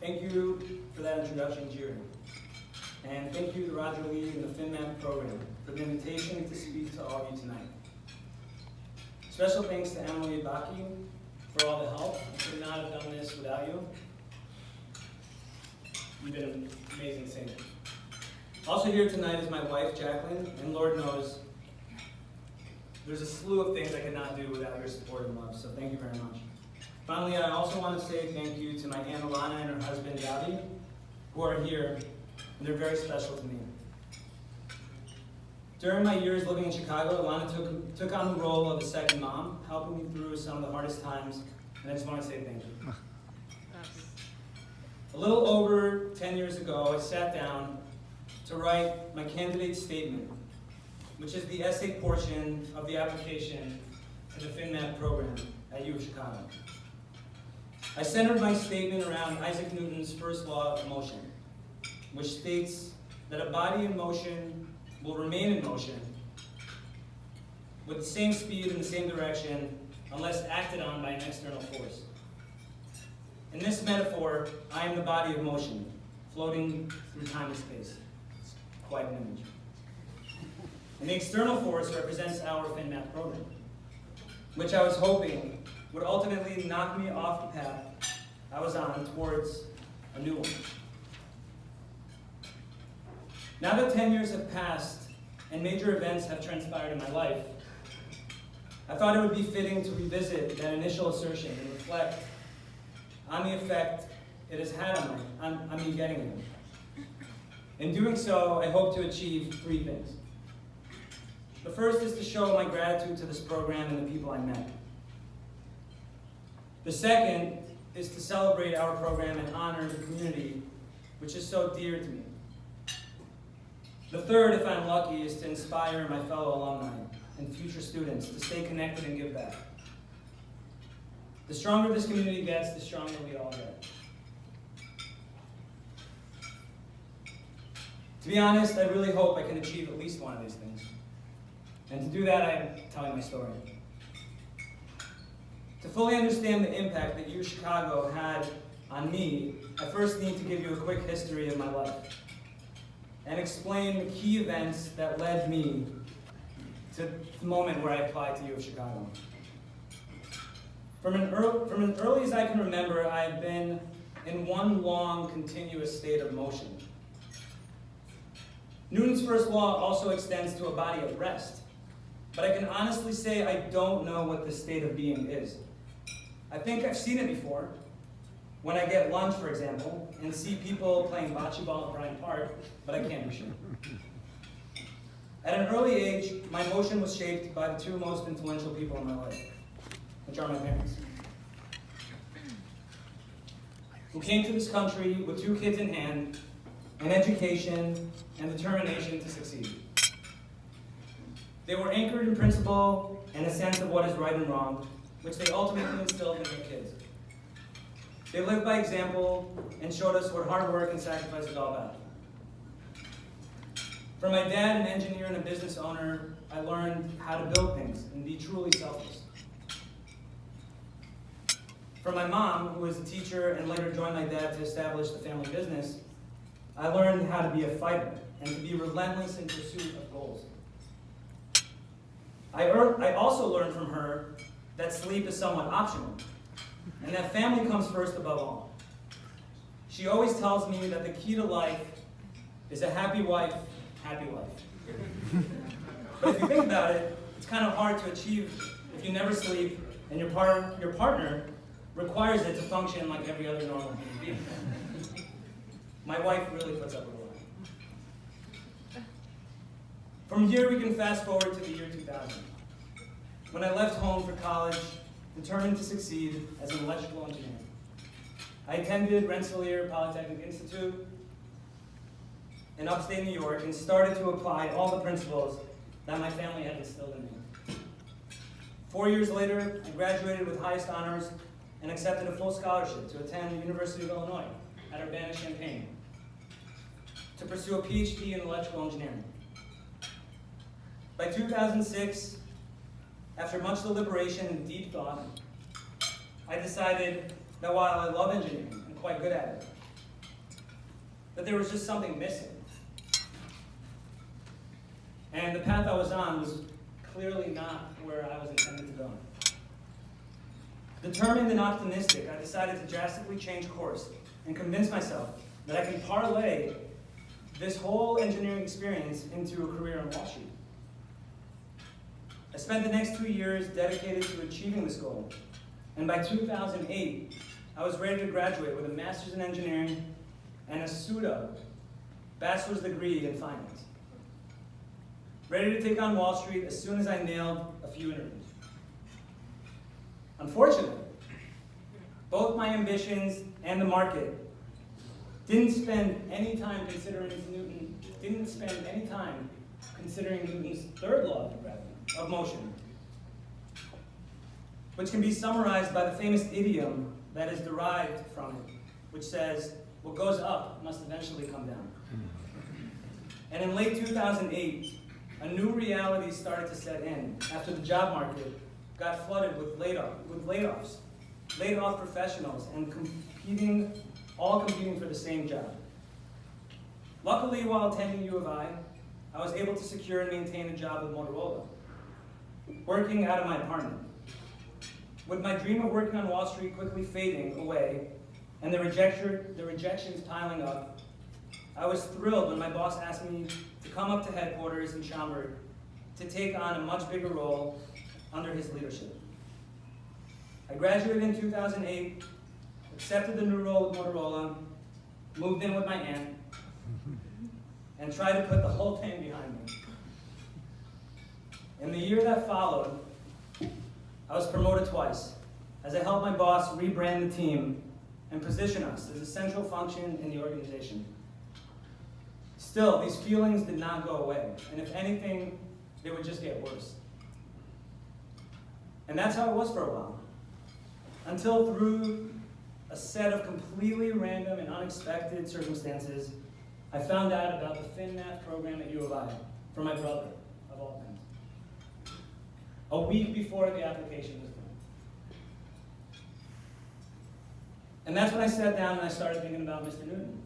Thank you for that introduction, Jerry. And thank you to Roger Lee and the FinMath program for the invitation to speak to all of you tonight. Special thanks to Amir Benavi for all the help. I could not have done this without you. You've been an amazing singer. Also here tonight is my wife, Jacqueline, and Lord knows there's a slew of things I could not do without your support and love, so thank you very much. Finally, I also want to say thank you to my Aunt Alana and her husband, Davi, who are here, and they're very special to me. During my years living in Chicago, Alana took on the role of a second mom, helping me through some of the hardest times, and I just want to say thank you. A little over 10 years ago, I sat down to write my candidate statement, which is the essay portion of the application to the FinMath program at U of Chicago. I centered my statement around Isaac Newton's first law of motion, which states that a body in motion will remain in motion with the same speed in the same direction unless acted on by an external force. In this metaphor, I am the body of motion, floating through time and space. It's quite an image. And the external force represents our FinMath program, which I was hoping would ultimately knock me off the path I was on towards a new one. Now that 10 years have passed and major events have transpired in my life, I thought it would be fitting to revisit that initial assertion and reflect on the effect it has had on me getting here. In doing so, I hope to achieve three things. The first is to show my gratitude to this program and the people I met. The second is to celebrate our program and honor the community, which is so dear to me. The third, if I'm lucky, is to inspire my fellow alumni and future students to stay connected and give back. The stronger this community gets, the stronger we all get. To be honest, I really hope I can achieve at least one of these things. And to do that, I am telling my story. To fully understand the impact that U of Chicago had on me, I first need to give you a quick history of my life and explain the key events that led me to the moment where I applied to U of Chicago. From as early as I can remember, I've been in one long, continuous state of motion. Newton's first law also extends to a body of rest, but I can honestly say I don't know what this state of being is. I think I've seen it before, when I get lunch, for example, and see people playing bocce ball at Bryant Park, but I can't be sure. At an early age, my motion was shaped by the two most influential people in my life, which are my parents, who came to this country with 2 kids in hand, an education, and determination to succeed. They were anchored in principle and a sense of what is right and wrong, which they ultimately instilled in their kids. They lived by example and showed us what hard work and sacrifice is all about. From my dad, an engineer and a business owner, I learned how to build things and be truly selfless. From my mom, who was a teacher and later joined my dad to establish the family business, I learned how to be a fighter and to be relentless in pursuit of goals. I also learned from her that sleep is somewhat optional, and that family comes first above all. She always tells me that the key to life is a happy wife, happy life. But if you think about it, it's kind of hard to achieve if you never sleep and your partner requires it to function like every other normal human being. My wife really puts up with a lot. From here, we can fast forward to the year 2000, when I left home for college, determined to succeed as an electrical engineer. I attended Rensselaer Polytechnic Institute in upstate New York and started to apply all the principles that my family had instilled in me. 4 years later, I graduated with highest honors and accepted a full scholarship to attend the University of Illinois at Urbana-Champaign to pursue a PhD in electrical engineering. By 2006, after much deliberation and deep thought, I decided that while I love engineering, I'm quite good at it, that there was just something missing. And the path I was on was clearly not where I was intended to go. Determined and optimistic, I decided to drastically change course and convince myself that I can parlay this whole engineering experience into a career on Wall Street. I spent the next 2 years dedicated to achieving this goal, and by 2008, I was ready to graduate with a master's in engineering and a pseudo bachelor's degree in finance. Ready to take on Wall Street as soon as I nailed a few interviews. Unfortunately, both my ambitions and the market didn't spend any time considering Newton's third law of gravity, of motion, which can be summarized by the famous idiom that is derived from it, which says, what goes up must eventually come down. And in late 2008, a new reality started to set in after the job market got flooded with layoffs, laid off professionals, and all competing for the same job. Luckily, while attending U of I was able to secure and maintain a job with Motorola, working out of my apartment. With my dream of working on Wall Street quickly fading away and the rejections piling up, I was thrilled when my boss asked me to come up to headquarters in Schaumburg to take on a much bigger role under his leadership. I graduated in 2008, accepted the new role with Motorola, moved in with my aunt, and tried to put the whole thing behind me. In the year that followed, I was promoted twice, as I helped my boss rebrand the team and position us as a central function in the organization. Still, these feelings did not go away, and if anything, they would just get worse. And that's how it was for a while, until through a set of completely random and unexpected circumstances, I found out about the FinMath program at U of I from my brother, of all things, a week before the application was due. And that's when I sat down and I started thinking about Mr. Newton.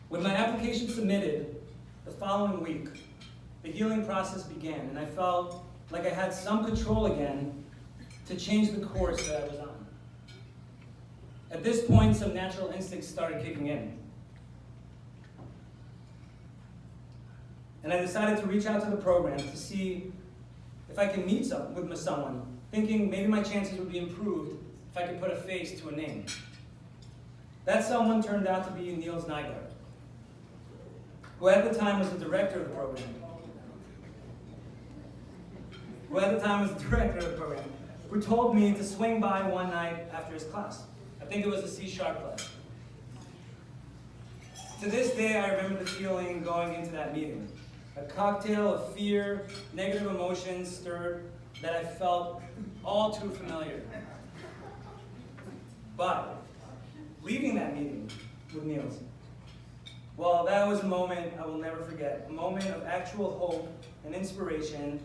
With my application submitted, the following week, the healing process began, and I felt like I had some control again to change the course that I was on. At this point, some natural instincts started kicking in. And I decided to reach out to the program to see if I could meet with someone, thinking maybe my chances would be improved if I could put a face to a name. That someone turned out to be Niels Nygaard, who at the time was the director of the program. Who told me to swing by one night after his class. I think it was a C# class. To this day, I remember the feeling going into that meeting. A cocktail of fear, negative emotions stirred that I felt all too familiar. But leaving that meeting with Niels, well, that was a moment I will never forget, a moment of actual hope and inspiration.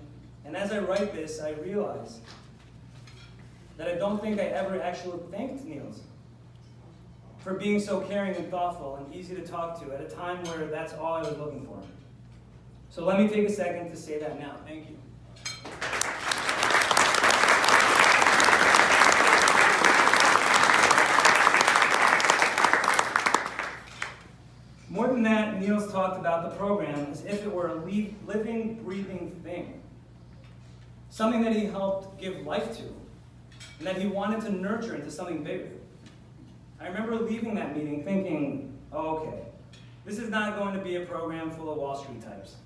And as I write this, I realize that I don't think I ever actually thanked Niels for being so caring and thoughtful and easy to talk to at a time where that's all I was looking for. So let me take a second to say that now. Thank you. More than that, Niels talked about the program as if it were a living, breathing thing. Something that he helped give life to, and that he wanted to nurture into something bigger. I remember leaving that meeting thinking, oh, okay, this is not going to be a program full of Wall Street types.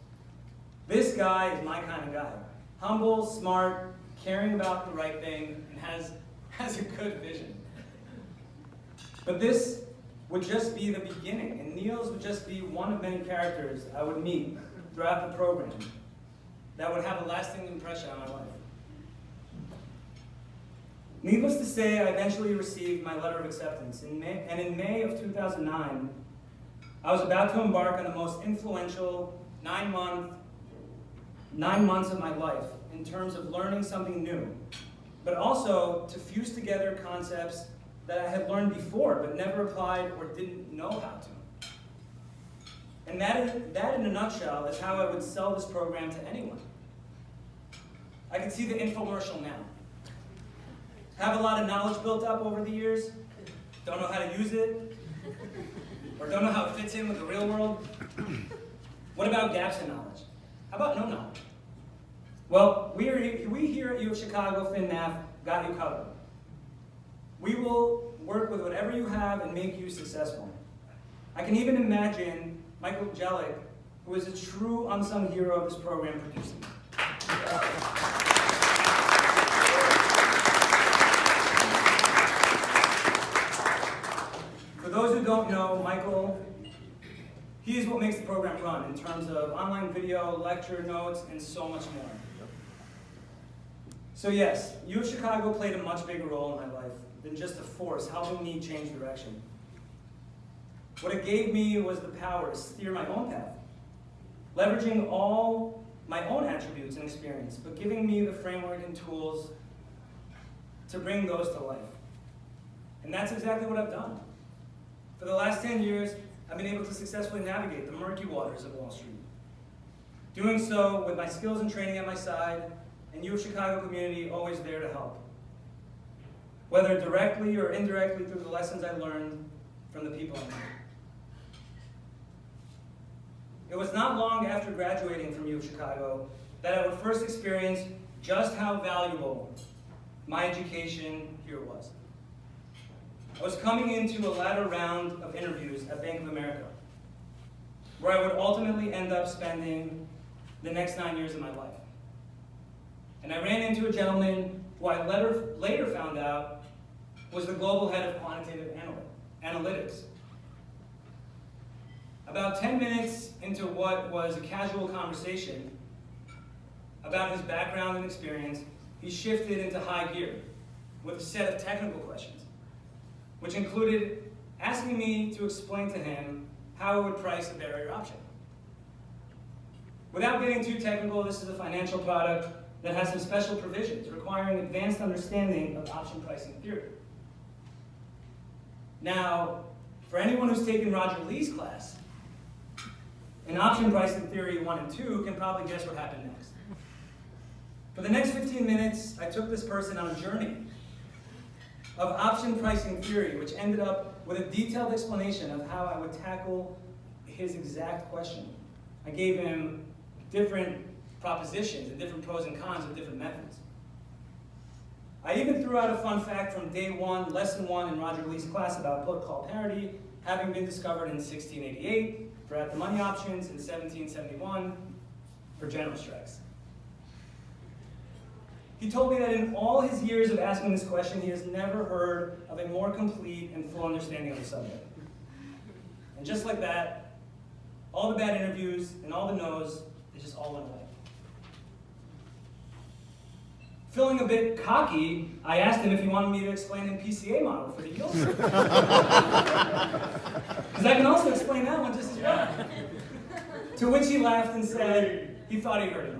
This guy is my kind of guy. Humble, smart, caring about the right thing, and has a good vision. But this would just be the beginning, and Niels would just be one of many characters I would meet throughout the program that would have a lasting impression on my life. Needless to say, I eventually received my letter of acceptance, and in May of 2009, I was about to embark on the most influential 9 months of my life in terms of learning something new, but also to fuse together concepts that I had learned before but never applied or didn't know how to. And that in a nutshell is how I would sell this program to anyone. I can see the infomercial now. Have a lot of knowledge built up over the years, don't know how to use it, or don't know how it fits in with the real world. What about gaps in knowledge? How about no knowledge? Well, we here at U of Chicago FinMath got you covered. We will work with whatever you have and make you successful. I can even imagine Michael Jellick, who is a true unsung hero of this program, producing. For those who don't know, Michael, he is what makes the program run in terms of online video, lecture notes, and so much more. So yes, U of Chicago played a much bigger role in my life than just a force helping me change direction. What it gave me was the power to steer my own path, leveraging all my own attributes and experience, but giving me the framework and tools to bring those to life. And that's exactly what I've done. For the last 10 years, I've been able to successfully navigate the murky waters of Wall Street. Doing so with my skills and training at my side, and U of Chicago community always there to help. Whether directly or indirectly through the lessons I learned from the people I met. It was not long after graduating from U of Chicago that I would first experience just how valuable my education here was. I was coming into a latter round of interviews at Bank of America, where I would ultimately end up spending the next 9 years of my life. And I ran into a gentleman who I later found out was the global head of quantitative analytics. About 10 minutes into what was a casual conversation about his background and experience, he shifted into high gear with a set of technical questions, which included asking me to explain to him how I would price a barrier option. Without getting too technical, this is a financial product that has some special provisions requiring advanced understanding of option pricing theory. Now, for anyone who's taken Roger Lee's class, in option pricing theory 1 and 2 can probably guess what happened next. For the next 15 minutes, I took this person on a journey of option pricing theory, which ended up with a detailed explanation of how I would tackle his exact question. I gave him different propositions and different pros and cons of different methods. I even threw out a fun fact from day 1, lesson 1 in Roger Lee's class about put-call parity having been discovered in 1688 for at-the-money options, in 1771 for general strikes. He told me that in all his years of asking this question, he has never heard of a more complete and full understanding of the subject. And just like that, all the bad interviews and all the no's, they just all went away. Feeling a bit cocky, I asked him if he wanted me to explain an PCA model for the yield curve. Because I can also explain that one just as well. To which he laughed and said he thought he heard enough.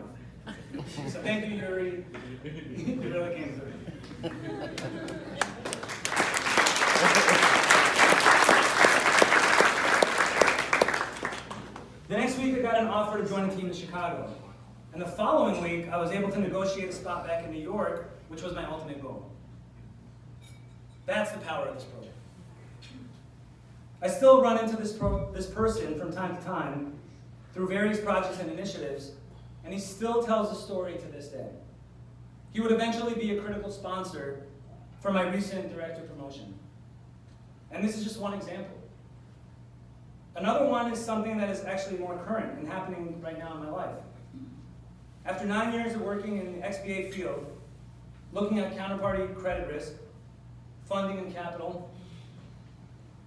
So thank you, Yuri. You really came through. The next week, I got an offer to join a team in Chicago. And the following week, I was able to negotiate a spot back in New York, which was my ultimate goal. That's the power of this program. I still run into this person from time to time through various projects and initiatives, and he still tells the story to this day. He would eventually be a critical sponsor for my recent director promotion. And this is just one example. Another one is something that is actually more current and happening right now in my life. After 9 years of working in the XBA field, looking at counterparty credit risk, funding and capital,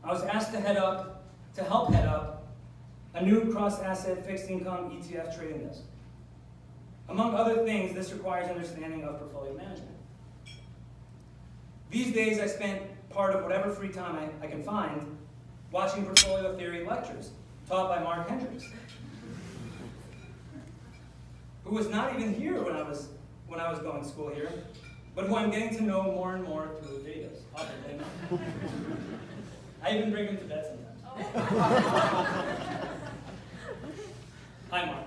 I was asked to help head up a new cross-asset fixed income ETF trading desk. Among other things, this requires understanding of portfolio management. These days, I spent part of whatever free time I can find watching portfolio theory lectures taught by Mark Hendricks, who was not even here when I was going to school here, but who I'm getting to know more and more through the videos. I even bring him to bed sometimes. Hi, Mark.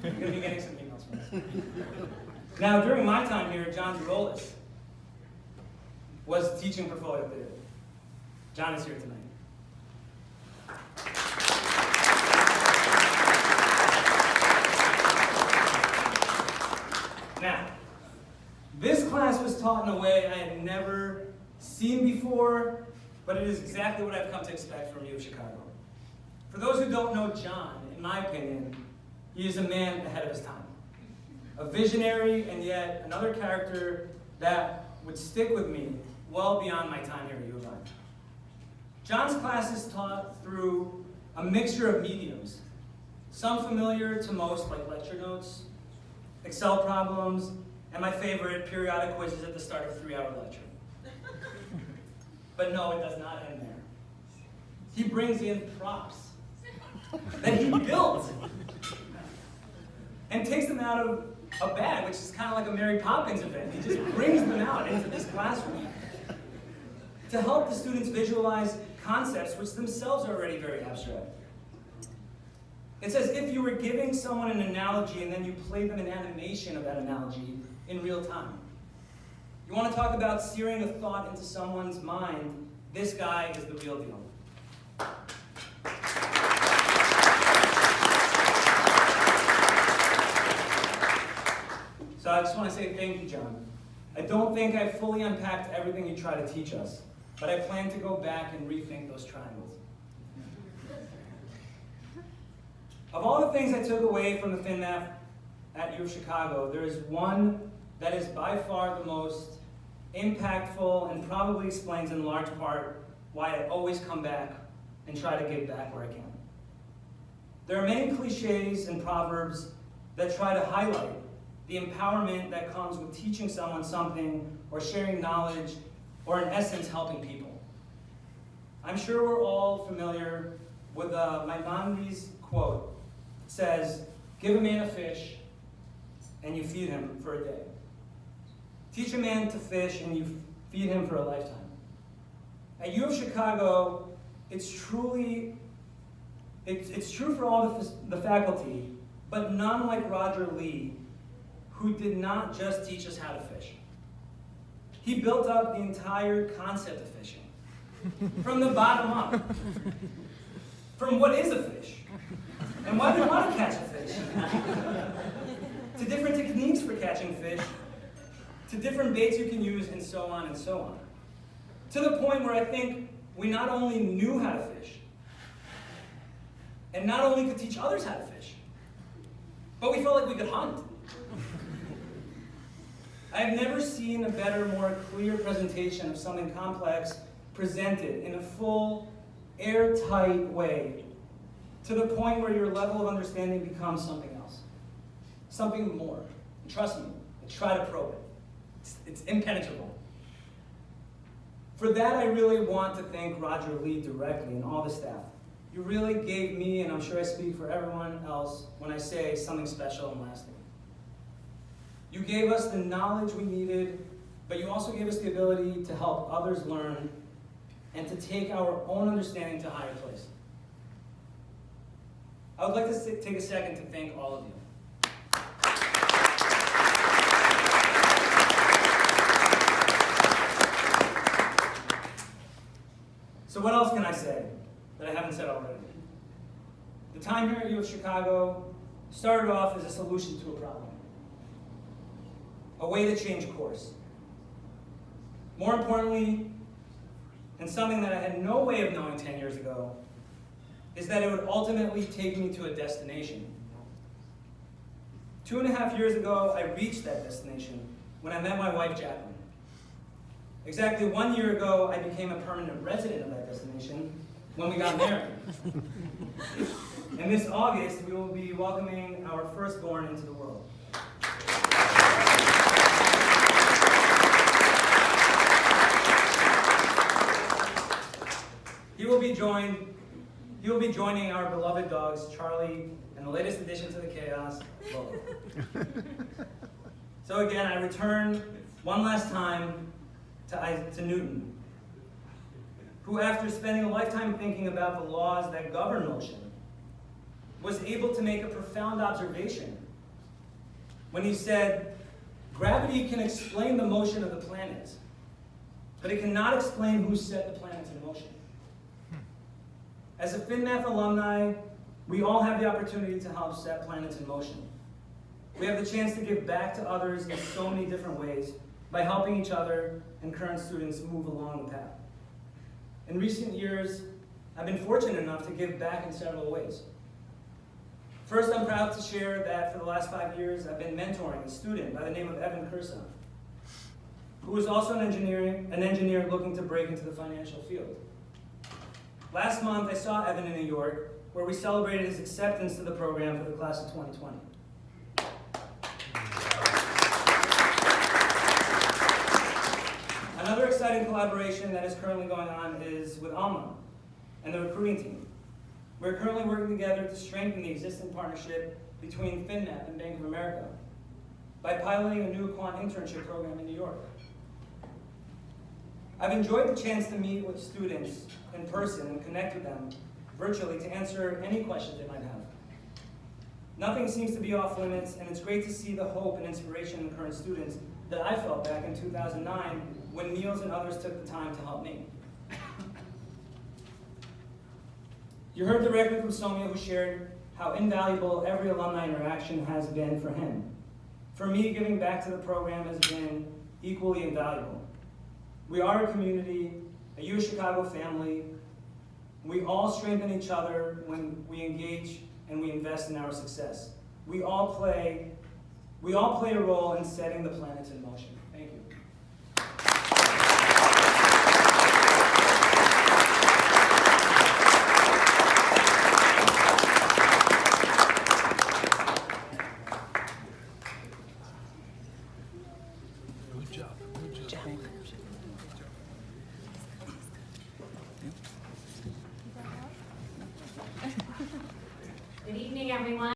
You're going to be getting some emails from us. Now, during my time here, John's role was teaching portfolio theory. John is here tonight. Now, this class was taught in a way I had never seen before, but it is exactly what I've come to expect from U of Chicago. For those who don't know John, in my opinion, he is a man ahead of his time. A visionary, and yet another character that would stick with me well beyond my time here at U of I. John's class is taught through a mixture of mediums, some familiar to most, like lecture notes, Excel problems, and my favorite, periodic quizzes at the start of a 3-hour lecture. But no, it does not end there. He brings in props that he built and takes them out of a bag, which is kind of like a Mary Poppins event. He just brings them out into this classroom to help the students visualize concepts which themselves are already very abstract. It's as if you were giving someone an analogy and then you played them an animation of that analogy in real time. You want to talk about searing a thought into someone's mind, this guy is the real deal. So I just want to say thank you, John. I don't think I fully unpacked everything you try to teach us, but I plan to go back and rethink those triangles. Of all the things I took away from the FinMath at U of Chicago, there is one that is by far the most impactful and probably explains in large part why I always come back and try to give back where I can. There are many cliches and proverbs that try to highlight the empowerment that comes with teaching someone something or sharing knowledge or in essence helping people. I'm sure we're all familiar with Maimonides' quote. It says, "Give a man a fish and you feed him for a day. Teach a man to fish and you feed him for a lifetime." At U of Chicago, it's true for all the faculty, but none like Roger Lee, who did not just teach us how to fish. He built up the entire concept of fishing, from the bottom up, from what is a fish, and why do you want to catch a fish, to different techniques for catching fish, to different baits you can use, and so on and so on. To the point where I think we not only knew how to fish, and not only could teach others how to fish, but we felt like we could hunt. I have never seen a better, more clear presentation of something complex presented in a full, airtight way, to the point where your level of understanding becomes something else, something more. And trust me, I try to probe it. It's impenetrable. For that, I really want to thank Roger Lee directly and all the staff. You really gave me, and I'm sure I speak for everyone else when I say something special and lasting. You gave us the knowledge we needed, but you also gave us the ability to help others learn and to take our own understanding to a higher place. I would like to take a second to thank all of you. So what else can I say that I haven't said already? The time here at U of Chicago started off as a solution to a problem. A way to change course. More importantly, and something that I had no way of knowing 10 years ago, is that it would ultimately take me to a destination. 2.5 years ago, I reached that destination when I met my wife, Jacqueline. Exactly 1 year ago, I became a permanent resident of that destination when we got married. And this August, we will be welcoming our firstborn into the world. He will be joining our beloved dogs, Charlie, and the latest addition to the chaos, Lola. So again, I return one last time to Newton, who after spending a lifetime thinking about the laws that govern motion, was able to make a profound observation when he said, gravity can explain the motion of the planets, but it cannot explain who set the planets in motion. As a FinMath alumni, we all have the opportunity to help set planets in motion. We have the chance to give back to others in so many different ways by helping each other and current students move along the path. In recent years, I've been fortunate enough to give back in several ways. First, I'm proud to share that for the last 5 years, I've been mentoring a student by the name of Evan Kursa, who is also an engineer looking to break into the financial field. Last month, I saw Evan in New York, where we celebrated his acceptance to the program for the class of 2020. Another exciting collaboration that is currently going on is with Alumni and the recruiting team. We're currently working together to strengthen the existing partnership between FinMath and Bank of America by piloting a new quant internship program in New York. I've enjoyed the chance to meet with students in person and connect with them virtually to answer any questions they might have. Nothing seems to be off limits, and it's great to see the hope and inspiration in current students that I felt back in 2009 when Niels and others took the time to help me. You heard directly from Somya, who shared how invaluable every alumni interaction has been for him. For me, giving back to the program has been equally invaluable. We are a community, a U Chicago family. We all strengthen each other when we engage and we invest in our success. We all play a role in setting the planets in motion. Thank you.